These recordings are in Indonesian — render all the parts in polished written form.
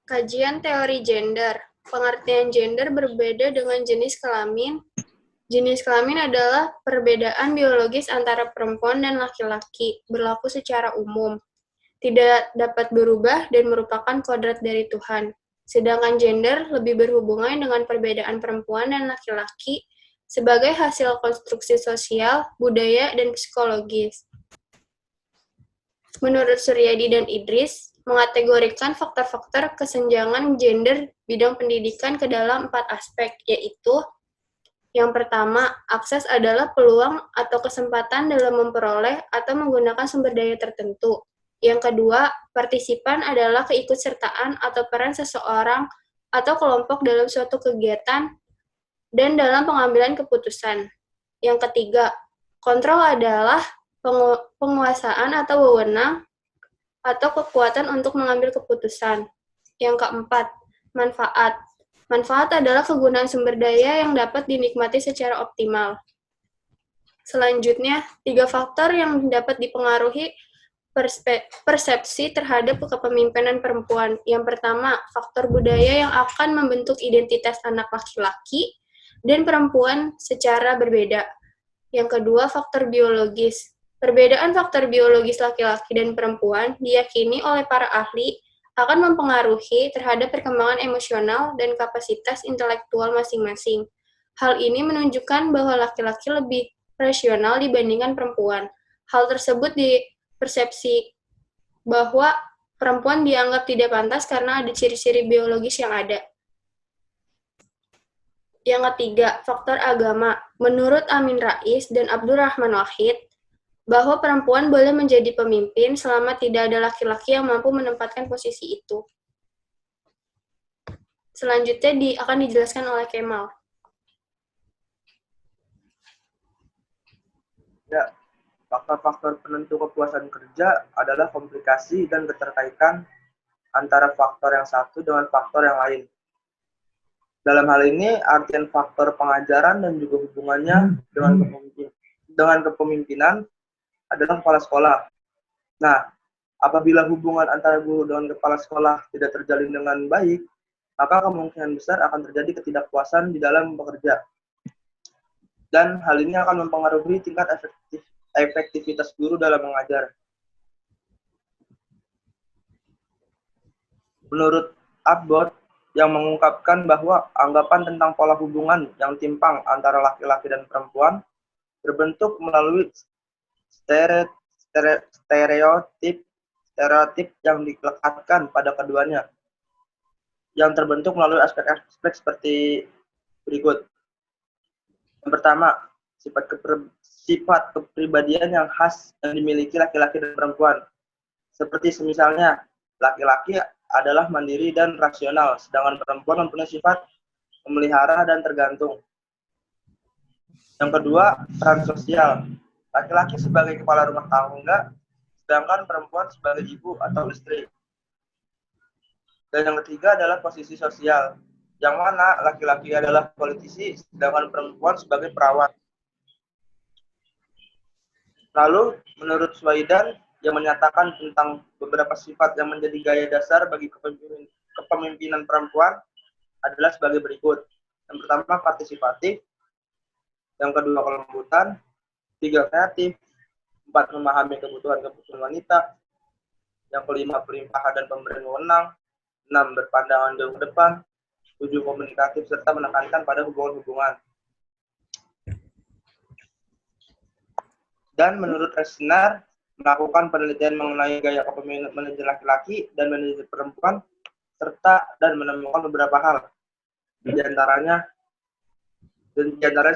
Kajian teori gender. Pengertian gender berbeda dengan jenis kelamin. Jenis kelamin adalah perbedaan biologis antara perempuan dan laki-laki, berlaku secara umum, tidak dapat berubah dan merupakan kodrat dari Tuhan. Sedangkan gender lebih berhubungan dengan perbedaan perempuan dan laki-laki sebagai hasil konstruksi sosial, budaya, dan psikologis. Menurut Suryadi dan Idris, mengategorikan faktor-faktor kesenjangan gender bidang pendidikan ke dalam 4 aspek, yaitu yang pertama, akses adalah peluang atau kesempatan dalam memperoleh atau menggunakan sumber daya tertentu. Yang kedua, partisipan adalah keikutsertaan atau peran seseorang atau kelompok dalam suatu kegiatan dan dalam pengambilan keputusan. Yang ketiga, kontrol adalah penguasaan atau wewenang atau kekuatan untuk mengambil keputusan. Yang keempat, manfaat. Manfaat adalah kegunaan sumber daya yang dapat dinikmati secara optimal. Selanjutnya, 3 faktor yang dapat dipengaruhi persepsi terhadap kepemimpinan perempuan. Yang pertama, faktor budaya yang akan membentuk identitas anak laki-laki dan perempuan secara berbeda. Yang kedua, faktor biologis. Perbedaan faktor biologis laki-laki dan perempuan diyakini oleh para ahli akan mempengaruhi terhadap perkembangan emosional dan kapasitas intelektual masing-masing. Hal ini menunjukkan bahwa laki-laki lebih rasional dibandingkan perempuan. Hal tersebut dipersepsi bahwa perempuan dianggap tidak pantas karena ada ciri-ciri biologis yang ada. Yang ketiga, faktor agama. Menurut Amin Rais dan Abdurrahman Wahid, bahwa perempuan boleh menjadi pemimpin selama tidak ada laki-laki yang mampu menempatkan posisi itu. Selanjutnya akan dijelaskan oleh Kemal. Ya, faktor-faktor penentu kepuasan kerja adalah komplikasi dan keterkaitan antara faktor yang satu dengan faktor yang lain. Dalam hal ini, artian faktor pengajaran dan juga hubungannya dengan kepemimpinan adalah kepala sekolah. Nah, apabila hubungan antara guru dengan kepala sekolah tidak terjalin dengan baik, maka kemungkinan besar akan terjadi ketidakpuasan di dalam bekerja. Dan hal ini akan mempengaruhi tingkat efektivitas guru dalam mengajar. Menurut Abbott, yang mengungkapkan bahwa anggapan tentang pola hubungan yang timpang antara laki-laki dan perempuan terbentuk melalui stereotip yang dilekatkan pada keduanya, yang terbentuk melalui aspek-aspek seperti berikut. Yang pertama, sifat kepribadian yang khas yang dimiliki laki-laki dan perempuan. Seperti semisalnya, laki-laki adalah mandiri dan rasional, sedangkan perempuan mempunyai sifat memelihara dan tergantung. Yang kedua, peran sosial. Laki-laki sebagai kepala rumah tangga, sedangkan perempuan sebagai ibu atau istri. Dan yang ketiga adalah posisi sosial, yang mana laki-laki adalah politisi, sedangkan perempuan sebagai perawat. Lalu, menurut Swaidan, yang menyatakan tentang beberapa sifat yang menjadi gaya dasar bagi kepemimpinan perempuan adalah sebagai berikut. Yang pertama, partisipatif. Yang kedua, kelembutan. 3, kreatif. 4, memahami kebutuhan wanita. Yang kelima, pelimpahan dan pemberian wewenang. 6, berpandangan jauh ke depan. 7, komunikatif serta menekankan pada hubungan-hubungan. Dan menurut Resner, melakukan penelitian mengenai gaya kepemimpinan manajer laki-laki dan manajer perempuan, serta dan menemukan beberapa hal. Di antaranya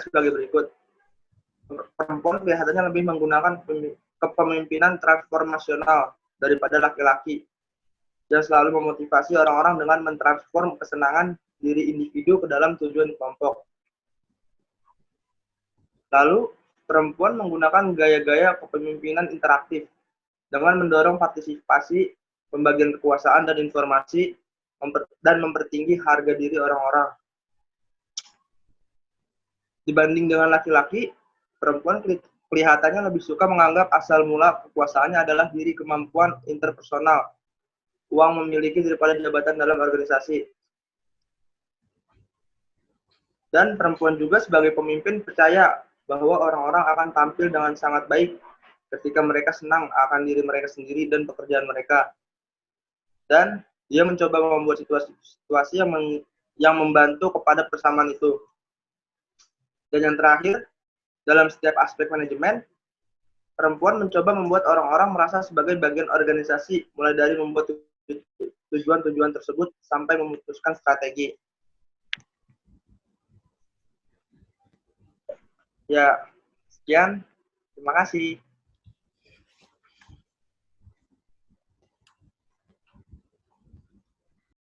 sebagai berikut. Perempuan kelihatannya lebih menggunakan kepemimpinan transformasional daripada laki-laki, dan selalu memotivasi orang-orang dengan mentransform kesenangan diri individu ke dalam tujuan kelompok. Lalu, perempuan menggunakan gaya-gaya kepemimpinan interaktif dengan mendorong partisipasi, pembagian kekuasaan dan informasi, dan mempertinggi harga diri orang-orang. Dibanding dengan laki-laki, perempuan kelihatannya lebih suka menganggap asal mula kekuasaannya adalah diri kemampuan interpersonal uang memiliki daripada jabatan dalam organisasi. Dan perempuan juga sebagai pemimpin percaya bahwa orang-orang akan tampil dengan sangat baik ketika mereka senang akan diri mereka sendiri dan pekerjaan mereka. Dan dia mencoba membuat situasi yang membantu kepada persamaan itu. Dan yang terakhir, dalam setiap aspek manajemen, perempuan mencoba membuat orang-orang merasa sebagai bagian organisasi, mulai dari membuat tujuan-tujuan tersebut sampai memutuskan strategi. Ya, sekian. Terima kasih.